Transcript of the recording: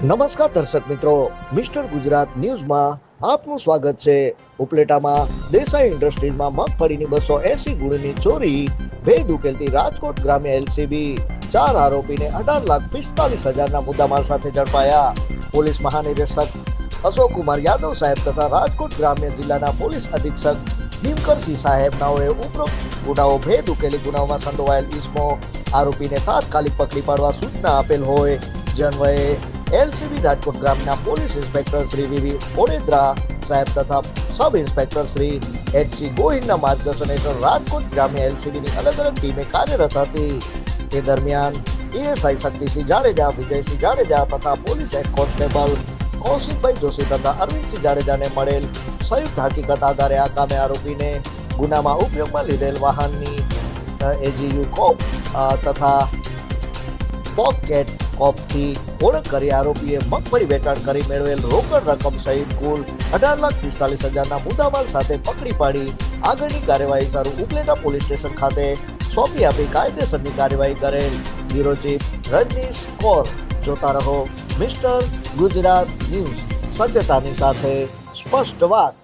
નમસ્કાર દર્શક મિત્રો, મિસ્ટર ગુજરાત ન્યૂઝમાં આપનું સ્વાગત છે. ઉપલેટામાં દેસાઈ ઇન્ડસ્ટ્રીઝમાં મગફળીની 280 ગુણીની ચોરી, ભેદ ઉકેલતી રાજકોટ ગ્રામ્ય એલસીબી. 4 આરોપીને 18,45,000ના મુદ્દામાલ સાથે ઝડપાયા. પોલીસ મહાનિરીક્ષક અશોક કુમાર યાદવ સાહેબ તથા રાજકોટ ગ્રામ્ય જિલ્લાના પોલીસ અધિક્ષક ભીમકરસિંહ સાહેબ નાઓએ ઉપરોક્ત ગુનાઓ ભેદ ઉકેલી ગુનાઓમાં સંડોવાયેલ ઇસમો આરોપીને તાત્કાલિક પકડી પાડવા સૂચના આપેલ હોય. જે અન્વયે એલસીબી રાજકોટ ગ્રામના police inspector Shri VV Odedara સાહેબ તથા સબ ઇન્સ્પેક્ટર શ્રી એચસી ગોહિલના માર્ગદર્શન હેઠળ રાજકોટ ગ્રામ્ય એલસીબીની અલગ અલગ ટીમે કાર્યરત હતી. તે દરમિયાન એએસઆઈ શક્તિસિંહ જાડેજા, વિજયસિંહ જાડેજા તથા police head constable Kaushikbhai Joshi તથા અરવિંદસિંહ જાડેજાને મળેલ સંયુક્ત હકીકત આધારે આ કામે આરોપીને ગુનામાં ઉપયોગમાં લીધેલ વાહનની એજીયુ કોપ તથા પોકેટ કોપથી ઓળખ કરી આરોપીએ મગફળી વેચાણ કરી મેળવેલ રોકડ રકમ સહિત કુલ 18,45,000ના મુદ્દામાલ સાથે પકડી પાડી આગળની કાર્યવાહી શરૂ ઉપલેટા પોલીસ સ્ટેશન ખાતે સોંપી આપી કાયદેસરની કાર્યવાહી કરેલ. Bureau chief Rajnish Kaur. જોતા રહો મિસ્ટર ગુજરાત ન્યૂઝ, સત્યતાની સાથે સ્પષ્ટ વાત.